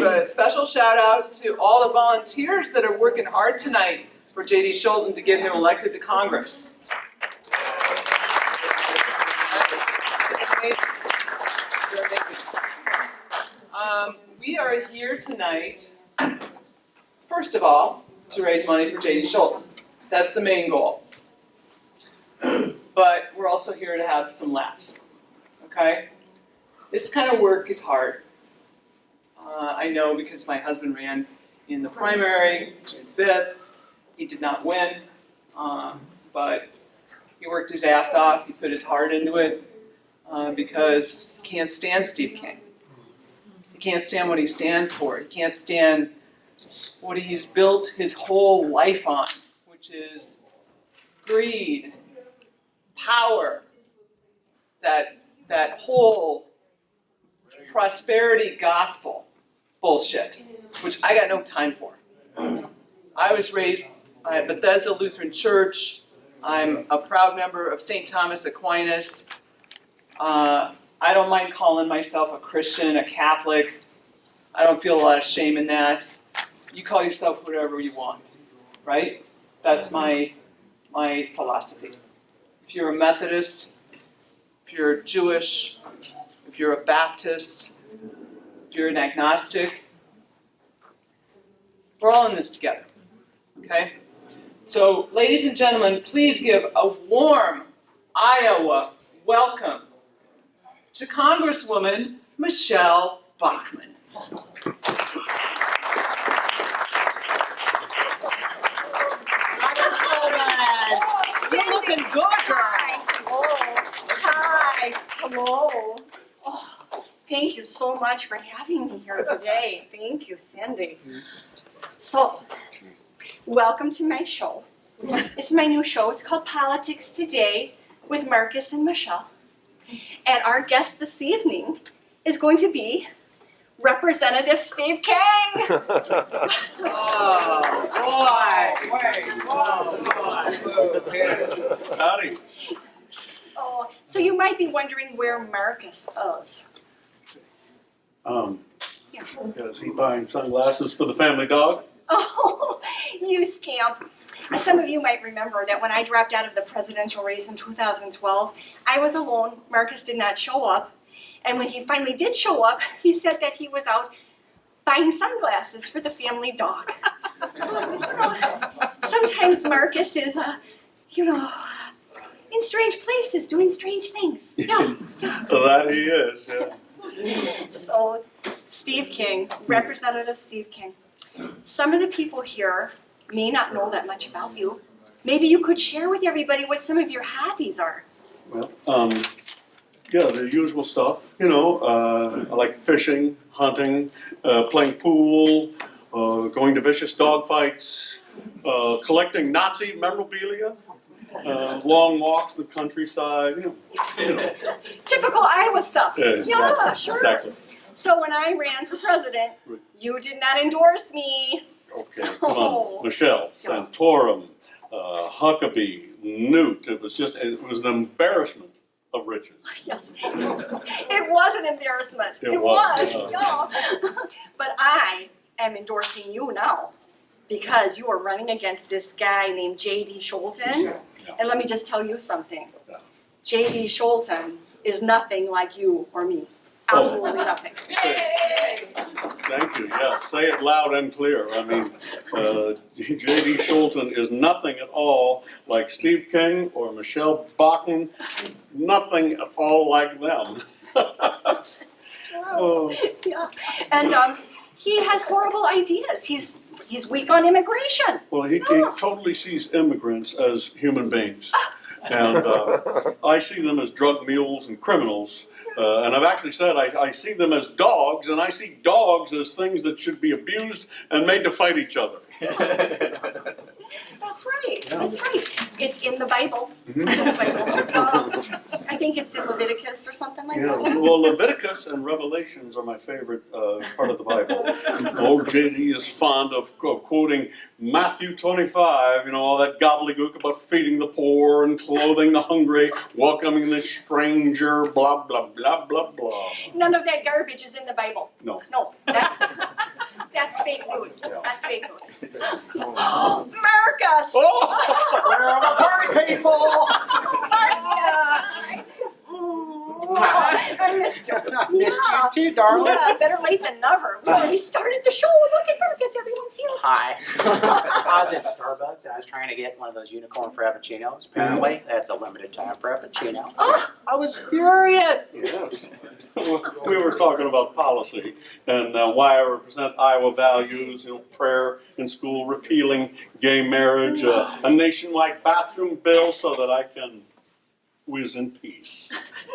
give a special shout out to all the volunteers that are working hard tonight for JD Scholten to get him elected to Congress. You're amazing. We are here tonight, first of all, to raise money for JD Scholten. That's the main goal. But we're also here to have some laughs, okay? This kind of work is hard. I know because my husband ran in the primary, in 5th. He did not win, but he worked his ass off. He put his heart into it because he can't stand Steve King. He can't stand what he stands for. He can't stand what he's built his whole life on, which is greed, power, that whole prosperity gospel bullshit, which I got no time for. I was raised at Bethesda Lutheran Church. I'm a proud member of St. Thomas Aquinas. I don't mind calling myself a Christian, a Catholic. I don't feel a lot of shame in that. You call yourself whatever you want, right? That's my philosophy. If you're a Methodist, if you're Jewish, if you're a Baptist, if you're an agnostic, we're all in this together, okay? So, ladies and gentlemen, please give a warm Iowa welcome to Congresswoman Michelle Bachman. You're looking good, girl. Hi. Hello. Oh, thank you so much for having me here today. Thank you, Cindy. So, welcome to my show. It's my new show. It's called Politics Today with Marcus and Michelle. And our guest this evening is going to be Representative Steve King. Oh, boy. Howdy. Oh, so you might be wondering where Marcus is. Yeah. Is he buying sunglasses for the family dog? Oh, you scamp. Some of you might remember that when I dropped out of the presidential race in 2012, I was alone. Marcus did not show up. And when he finally did show up, he said that he was out buying sunglasses for the family dog. So, sometimes Marcus is, in strange places doing strange things. Yeah. That he is, yeah. So, Steve King, Representative Steve King. Some of the people here may not know that much about you. Maybe you could share with everybody what some of your hobbies are. Well, yeah, the usual stuff. I like fishing, hunting, playing pool, going to vicious dog fights, collecting Nazi memorabilia, long walks in the countryside. Typical Iowa stuff. Yeah, sure. Exactly. So when I ran for president, you did not endorse me. Okay, come on. Michelle, Santorum, Huckabee, Newt. It was an embarrassment of riches. Yes, it was an embarrassment. It was. Yeah. But I am endorsing you now because you are running against this guy named JD Scholten. Yeah. And let me just tell you something. Yeah. JD Scholten is nothing like you or me. Absolutely nothing. Thank you. Yeah, say it loud and clear. I mean, JD Scholten is nothing at all like Steve King or Michelle Bachman. Nothing at all like them. Oh. Yeah. And he has horrible ideas. He's weak on immigration. Well, he totally sees immigrants as human beings. And I see them as drug mules and criminals. And I've actually said I see them as dogs, and I see dogs as things that should be abused and made to fight each other. That's right. That's right. It's in the Bible. Mm-hmm. It's in the Bible. I think it's in Leviticus or something like that. Well, Leviticus and Revelations are my favorite part of the Bible. Old JD is fond of quoting Matthew 25, all that gobbledygook about feeding the poor and clothing the hungry, welcoming the stranger, blah, blah, blah, blah, blah. None of that garbage is in the Bible. No. No, Vegas. Las Vegas. Marcus! Oh! Where are the party people? Marcus! I missed you. I missed you too, darling. Yeah, better late than never. We already started the show. Look at Marcus. Everyone's here. Hi. I was at Starbucks. I was trying to get one of those unicorn frappuccinos. Apparently, that's a limited time frappuccino. I was furious. Yes. We were talking about policy and why I represent Iowa values, prayer in school, repealing gay marriage, a nationwide bathroom bill so that I can whiz in peace.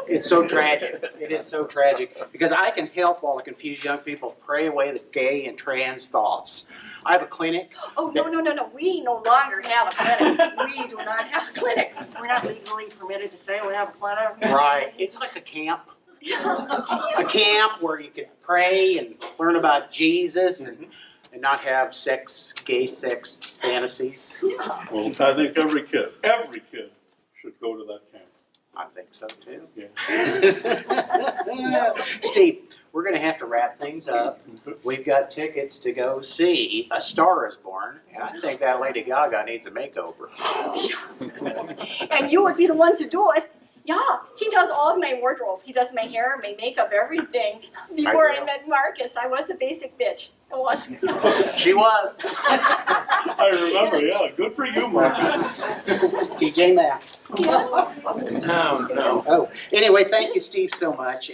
It's so tragic. It is so tragic because I can help all the confused young people pray away the gay and trans thoughts. I have a clinic. Oh, no. We no longer have a clinic. We do not have a clinic. We're not legally permitted to say we have a clinic. Right. It's like a camp. A camp where you can pray and learn about Jesus and not have gay sex fantasies. Well, I think every kid should go to that camp. I think so too. Yeah. Steve, we're going to have to wrap things up. We've got tickets to go see A Star Is Born, and I think that Lady Gaga needs a makeover. And you would be the one to do it. Yeah, he does all of my wardrobe. He does my hair, my makeup, everything. Before I met Marcus, I was a basic bitch. I was. She was. I remember, yeah. Good for you, Martin. TJ Maxx. Yeah. No. Oh, anyway, thank you, Steve, so much.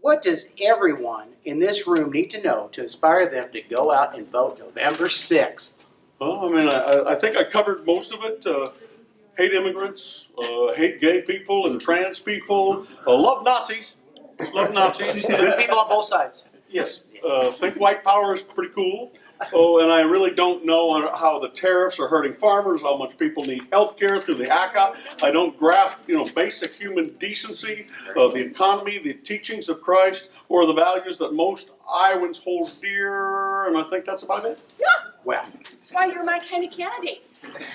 What does everyone in this room need to know to inspire them to go out and vote November 6th? Well, I mean, I think I covered most of it. Hate immigrants, hate gay people and trans people, love Nazis. Love Nazis. Good people on both sides. Yes, think white power is pretty cool. Oh, and I really don't know how the tariffs are hurting farmers, how much people need health care through the ACA. I don't grasp, basic human decency, the economy, the teachings of Christ, or the values that most Iowans hold dear, and I think that's about it. Yeah, Well, that's why you're my kind of candidate.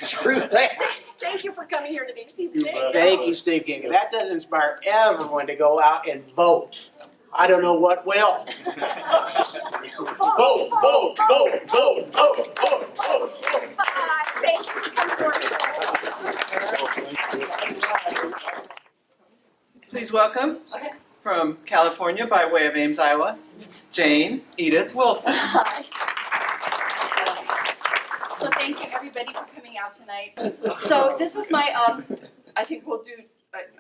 true that. Thank you for coming here today, Steve. You bet. Thank you, Steve King. If that doesn't inspire everyone to go out and vote, I don't know what will. Vote, vote, vote, vote, vote, vote, vote. Bye. Thank you for coming. Please welcome from California by way of Ames, Iowa, Jane Edith Wilson. Hi. So thank you everybody for coming out tonight. So this is my, I think we'll do,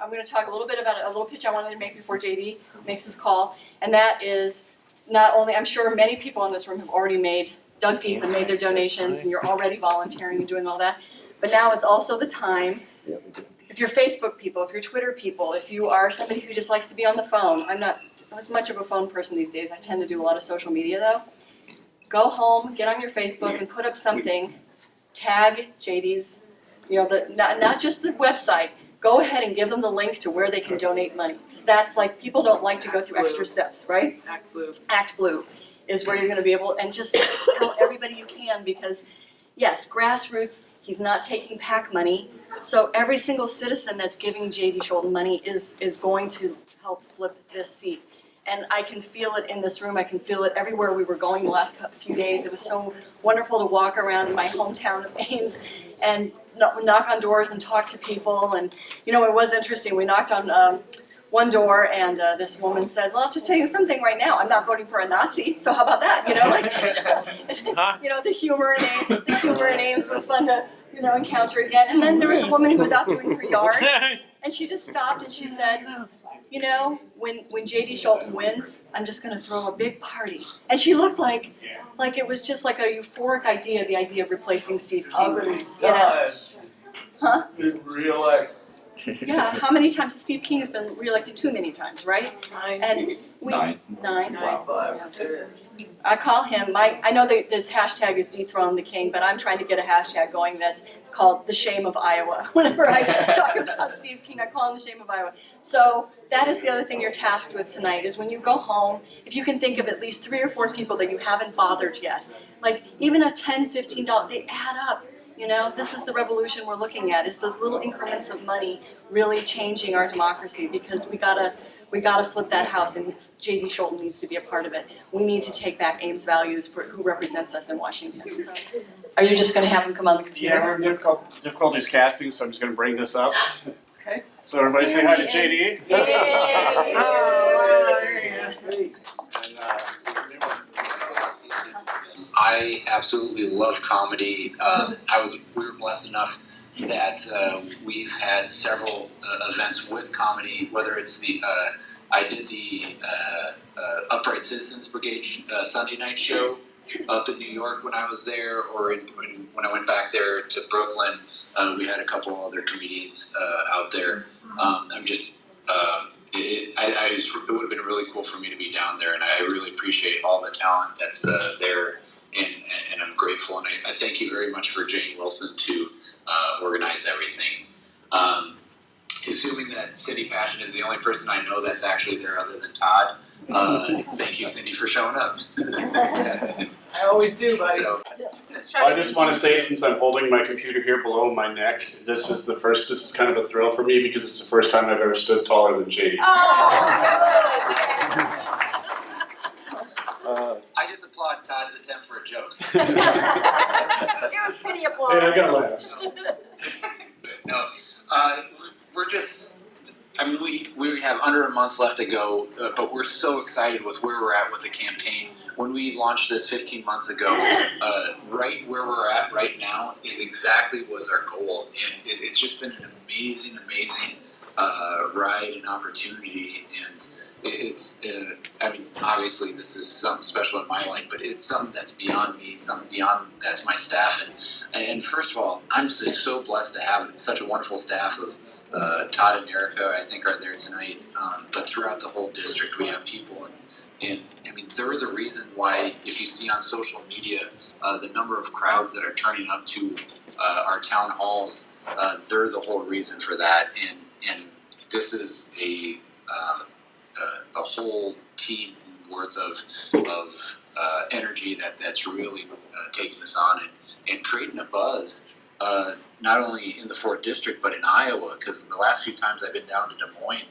I'm going to talk a little bit about a little pitch I wanted to make before JD makes his call. And that is not only, I'm sure many people in this room have already dug deep and made their donations and you're already volunteering and doing all that. But now is also the time, if you're Facebook people, if you're Twitter people, if you are somebody who just likes to be on the phone, I'm not as much of a phone person these days, I tend to do a lot of social media though. Go home, get on your Facebook and put up something, tag JD's, not just the website, go ahead and give them the link to where they can donate money. Because that's like, people don't like to go through extra steps, right? Act Blue. Act Blue is where you're gonna be able, and just tell everybody you can because, yes, grassroots, he's not taking PAC money, so every single citizen that's giving JD Scholten money is going to help flip this seat. And I can feel it in this room, I can feel it everywhere we were going the last few days. It was so wonderful to walk around in my hometown of Ames and knock on doors and talk to people. And it was interesting, we knocked on one door and this woman said, well, I'll just tell you something right now, I'm not voting for a Nazi, so how about that, the humor in Ames was fun to, encounter again. And then there was a woman who was out doing her yard and she just stopped and she said, when JD Scholten wins, I'm just going to throw a big party. And she looked like it was just like a euphoric idea, the idea of replacing Steve King. Huh? In real life. Yeah, how many times has Steve King has been reelected? Too many times, right? And nine. Five. I call him, I know that this hashtag is dethrone the king, but I'm trying to get a hashtag going that's called the shame of Iowa. Whenever I talk about Steve King, I call him the shame of Iowa. So that is the other thing you're tasked with tonight, is when you go home, if you can think of at least 3 or 4 people that you haven't bothered yet, like even a $10, $15, they add up. This is the revolution we're looking at, is those little increments of money really changing our democracy, because we gotta We gotta flip that house, and JD Scholten needs to be a part of it. We need to take back Ames values for who represents us in Washington. So, are you just gonna have him come on the computer? Yeah, we're having difficulties casting, so I'm just gonna bring this up. Okay. So everybody say hi to JD. Yay! I absolutely love comedy. We were blessed enough that we've had several events with comedy. Whether it's I did the Upright Citizens Brigade Sunday night show up in New York when I was there, or when I went back there to Brooklyn, we had a couple other comedians out there. It would have been really cool for me to be down there, and I really appreciate all the talent that's there, and I'm grateful, and I thank you very much for JD Wilson to organize everything. Assuming that Cindy Passion is the only person I know that's actually there other than Todd, thank you, Cindy, for showing up. I always do, buddy. So, I just want to say, since I'm holding my computer here below my neck, this is kind of a thrill for me because it's the first time I've ever stood taller than JD. I just applaud Todd's attempt for a joke. It was pity applause. Hey, I got laughs. No, we're just. I mean, we have under a month left to go, but we're so excited with where we're at with the campaign. When we launched this 15 months ago, right where we're at right now is exactly was our goal, and it's just been an amazing ride and opportunity, and it's. I mean, obviously, this is something special in my life, but it's something that's beyond me, something beyond that's my staff, and first of all, I'm just so blessed to have such a wonderful staff of. Todd and Erica, I think, are there tonight. But throughout the whole district, we have people, and I mean, they're the reason why. If you see on social media, the number of crowds that are turning up to our town halls, they're the whole reason for that. And this is a whole team worth of energy that's really taking us on and creating a buzz. Not only in the 4th District, but in Iowa, because the last few times I've been down to Des Moines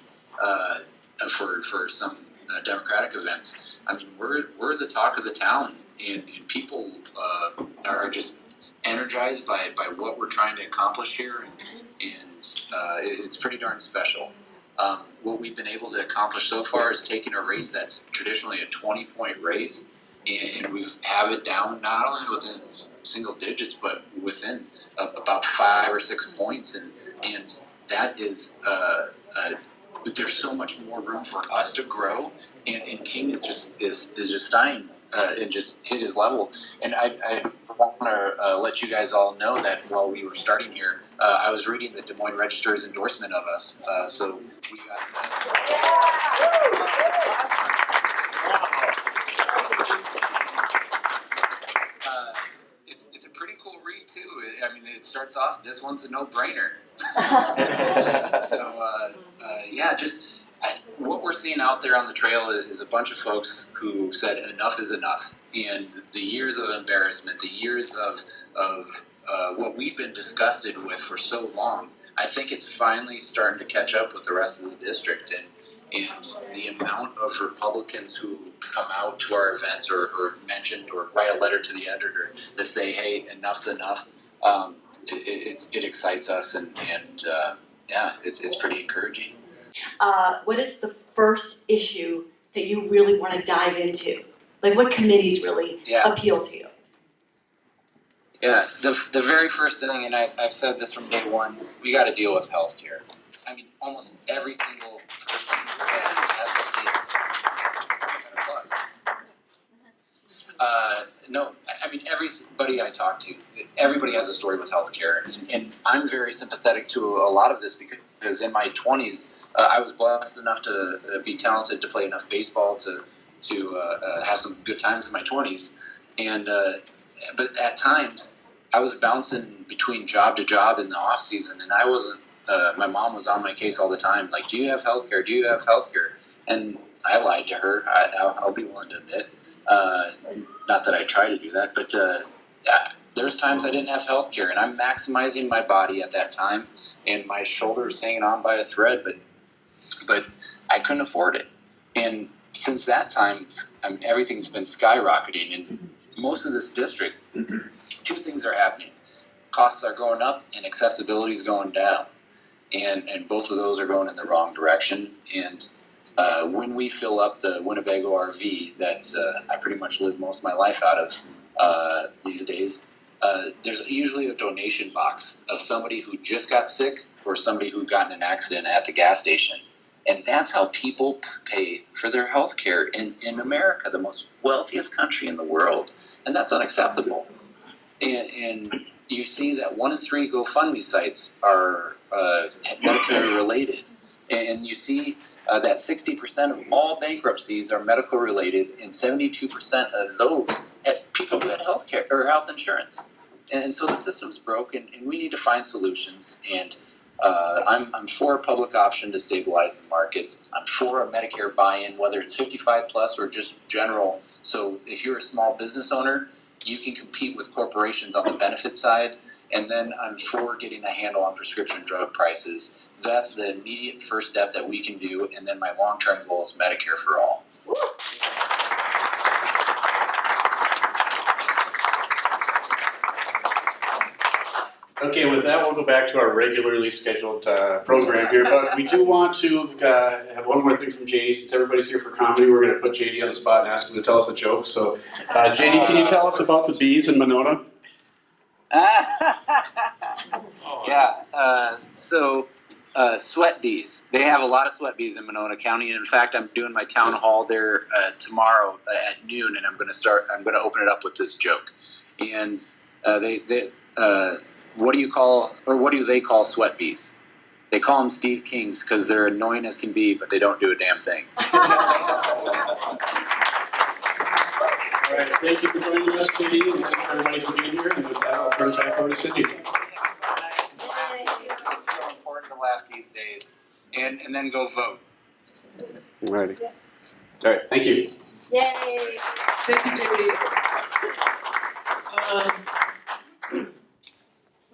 for some Democratic events, I mean, we're the talk of the town, and people are just energized by what we're trying to accomplish here, and it's pretty darn special. What we've been able to accomplish so far is taking a race that's traditionally a 20-point race, and we have it down not only within single digits, but within about 5 or 6 points, and that is there's so much more room for us to grow, and King is just dying and just hit his level. And I want to let you guys all know that while we were starting here, I was reading the Des Moines Register's endorsement of us, so we got It's a pretty cool read too. I mean, it starts off, this one's a no-brainer. So yeah, what we're seeing out there on the trail is a bunch of folks who said enough is enough, and the years of embarrassment, the years of what we've been disgusted with for so long, I think it's finally starting to catch up with the rest of the district, and the amount of Republicans who come out to our events or mentioned or write a letter to the editor that say, hey, enough's enough, it excites us, and yeah, it's pretty encouraging. What is the first issue that you really want to dive into? Like, what committees really appeal to you? Yeah, the very first thing, and I've said this from day one, we got to deal with healthcare. I mean, almost every single person has a no, I mean, everybody I talk to, everybody has a story with healthcare, and I'm very sympathetic to a lot of this because in my 20s, I was blessed enough to be talented to play enough baseball to have some good times in my 20s, and but at times I was bouncing between job to job in the off season, and I wasn't. My mom was on my case all the time, like, "Do you have healthcare? Do you have healthcare?" And I lied to her. I'll be willing to admit. Not that I try to do that, but there's times I didn't have healthcare, and I'm maximizing my body at that time, and my shoulders hanging on by a thread. But I couldn't afford it. And since that time, I mean, everything's been skyrocketing. And most of this district, two things are happening. Costs are going up and accessibility is going down. And both of those are going in the wrong direction. And when we fill up the Winnebago RV that I pretty much live most of my life out of these days, there's usually a donation box of somebody who just got sick or somebody who got in an accident at the gas station. And that's how people pay for their health care in America, the most wealthiest country in the world. And that's unacceptable. And you see that 1 in 3 GoFundMe sites are Medicare related. And you see that 60% of all bankruptcies are medical related, and 72% of those at people who had health care or health insurance. And so the system's broken, and we need to find solutions. And I'm for a public option to stabilize the markets. I'm for a Medicare buy-in, whether it's 55 plus or just general. So if you're a small business owner, you can compete with corporations on the benefit side. And then I'm for getting a handle on prescription drug prices. That's the immediate first step that we can do. And then my long-term goal is Medicare for all. Okay, with that, we'll go back to our regularly scheduled program here, but we do want to have one more thing from JD. Since everybody's here for comedy, we're going to put JD on the spot and ask him to tell us a joke. So, JD, can you tell us about the bees in Monona? Yeah, sweat bees. They have a lot of sweat bees in Monona County, and in fact, I'm doing my town hall there tomorrow at noon, and I'm going to open it up with this joke. And what do they call sweat bees? They call them Steve Kings because they're annoying as can be, but they don't do a damn thing. All right, thank you for joining us, JD, and thanks everybody for being here. And with that, I'll turn it back over to Cindy. It's so important to laugh these days, and then go vote. All righty. Yes. All right, thank you. Yay. Thank you, JD.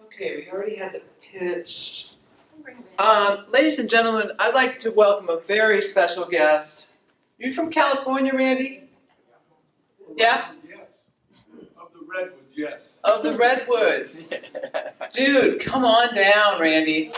Okay, we already had the pitch. Ladies and gentlemen, I'd like to welcome a very special guest. You from California, Randee? Yeah? Yes. Of the Redwoods, yes. Of the Redwoods. Dude, come on down, Randee.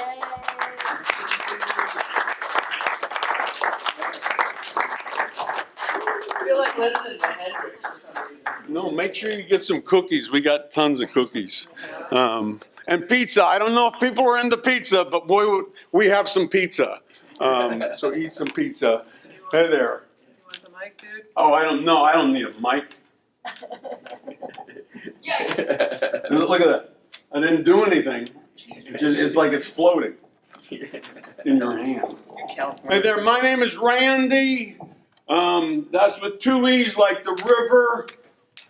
I feel like listening to Hendrix for some reason. No, make sure you get some cookies. We got tons of cookies. And pizza. I don't know if people are into pizza, but boy, we have some pizza. So eat some pizza. Hey there. You want the mic, dude? Oh, I don't know. I don't need a mic. Look at that. I didn't do anything. It's like it's floating in your hand. You're California. Hey there, my name is Randee. That's with 2 E's like the river.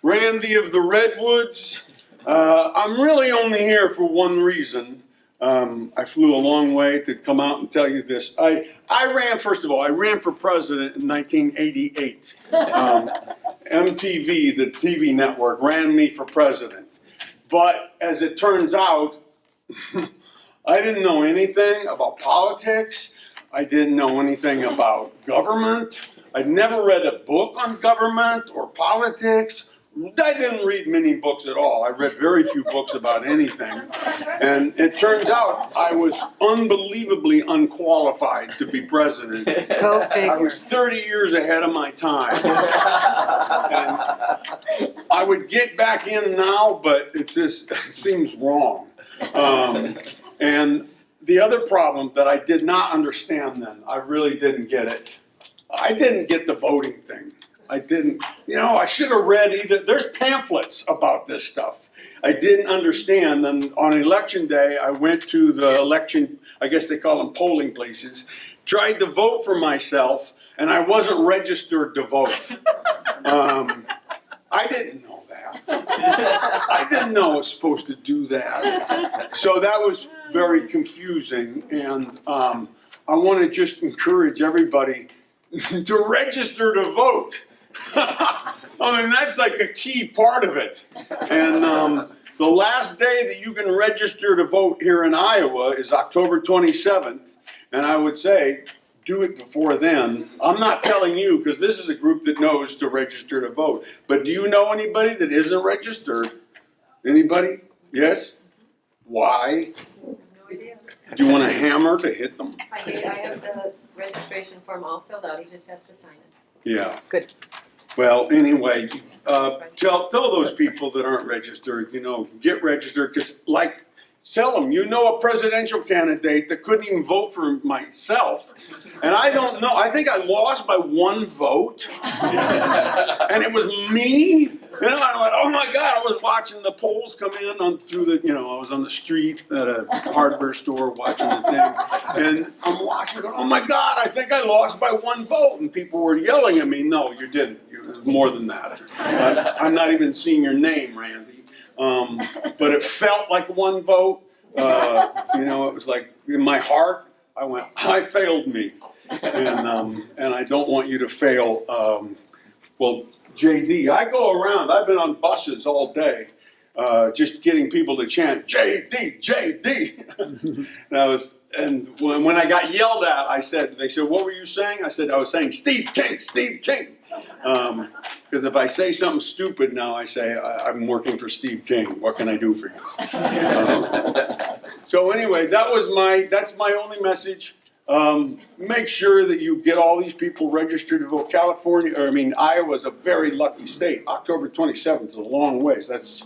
Randee of the Redwoods. I'm really only here for one reason. I flew a long way to come out and tell you this. I ran for president in 1988. MTV, the TV network, ran me for president. But as it turns out, I didn't know anything about politics. I didn't know anything about government. I'd never read a book on government or politics. I didn't read many books at all. I read very few books about anything. And it turns out I was unbelievably unqualified to be president. Go figure. I was 30 years ahead of my time. And I would get back in now, but it seems wrong. And the other problem that I did not understand then, I really didn't get it. I didn't get the voting thing. I didn't, I should have read there's pamphlets about this stuff. I didn't understand. And on election day, I went to the election, I guess they call them polling places, tried to vote for myself, and I wasn't registered to vote. I didn't know that. I didn't know I was supposed to do that. So that was very confusing. And I want to just encourage everybody to register to vote. I mean, that's like a key part of it. And the last day that you can register to vote here in Iowa is October 27th. And I would say, do it before then. I'm not telling you, because this is a group that knows to register to vote. But do you know anybody that isn't registered? Anybody? Yes? Why? No idea. Do you want a hammer to hit them? I have the registration form all filled out, he just has to sign it. Yeah. Good. Well, anyway, tell those people that aren't registered, get registered, because tell them, a presidential candidate that couldn't even vote for myself. And I don't know, I think I lost by 1 vote. And it was me. And I went, oh my God, I was watching the polls come in I was on the street at a hardware store watching the thing. And I'm watching, going, oh my God, I think I lost by 1 vote. And people were yelling at me, no, you didn't. It was more than that. I'm not even seeing your name, Randee. But it felt like 1 vote. It was like in my heart, I went, I failed me. And I don't want you to fail. Well, JD, I go around, I've been on buses all day, just getting people to chant, JD, JD. And when I got yelled at, they said, what were you saying? I said, I was saying, Steve King, Steve King. Because if I say something stupid now, I say, I'm working for Steve King. What can I do for you? So anyway, that's my only message. Make sure that you get all these people registered to vote. Iowa's a very lucky state. October 27th is a long ways. That's,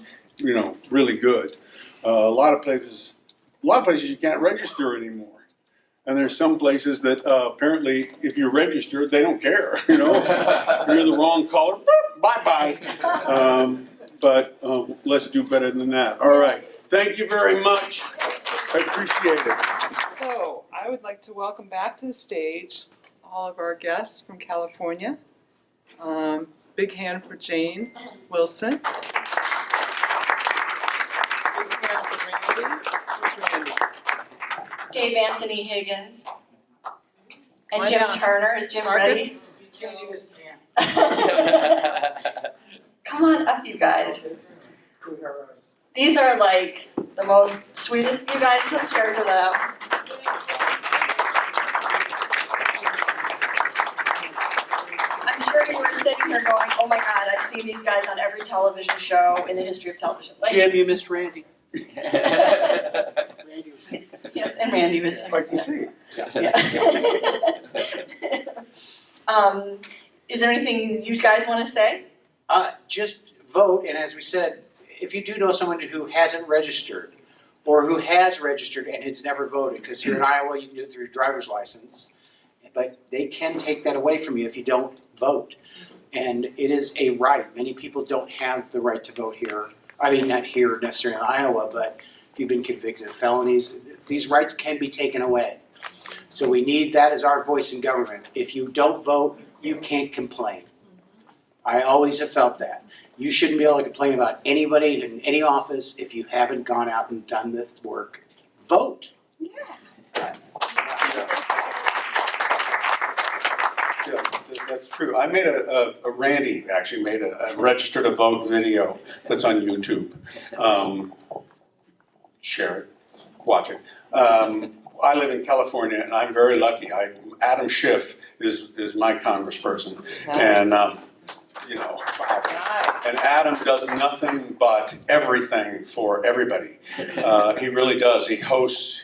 really good. A lot of places you can't register anymore. And there's some places that apparently, if you're registered, they don't care. If you're the wrong color, bye-bye. But let's do better than that. All right. Thank you very much. I appreciate it. So I would like to welcome back to the stage all of our guests from California. Big hand for Jane Wilson. Big hand for Randee. Where's Randee? Dave Anthony Higgins. And Why Jim not? Turner. Is Jim ready? Marcus? Come on up, you guys. These are like the most sweetest you guys. Let's hear it for them. I'm sure you were sitting here going, oh my God, I've seen these guys on every television show in the history of television. Jim, you missed Randee. Yes, and Randee was Like you see. Is there anything you guys want to say? Just vote, and as we said, if you do know someone who hasn't registered, or who has registered and has never voted, because here in Iowa you can do it through your driver's license, but they can take that away from you if you don't vote. And it is a right. Many people don't have the right to vote here. I mean, not here necessarily in Iowa, but if you've been convicted of felonies, these rights can be taken away. So we need that as our voice in government. If you don't vote, you can't complain. I always have felt that. You shouldn't be able to complain about anybody in any office if you haven't gone out and done the work. Vote. Yeah, that's true. I made Randee actually made a register to vote video that's on YouTube. Share it, watch it. I live in California and I'm very lucky. Adam Schiff is my congressperson. Nice. And Nice. And Adam does nothing but everything for everybody. He really does. He hosts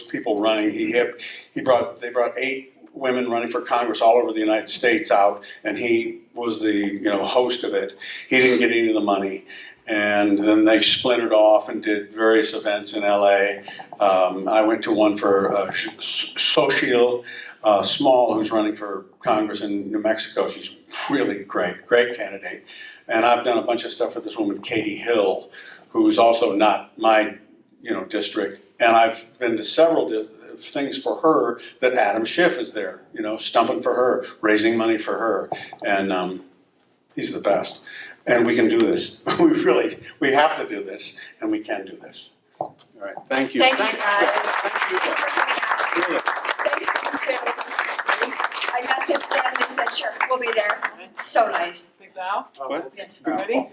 people running. They brought 8 women running for Congress all over the United States out, and he was the host of it. He didn't get any of the money, and then they splintered off and did various events in LA. I went to one for Xochitl Small, who's running for Congress in New Mexico. She's really great candidate. And I've done a bunch of stuff for this woman, Katie Hill, who's also not my district. And I've been to several things for her that Adam Schiff is there, stumping for her, raising money for her. And he's the best. And we can do this. We have to do this, and we can do this. All right, thank you. Thanks, you guys. Thank you. Thanks for coming out. Really. Thank you, too. I messaged them, they said, sure, we'll be there. So nice. Big bow. What? Yes. Ready?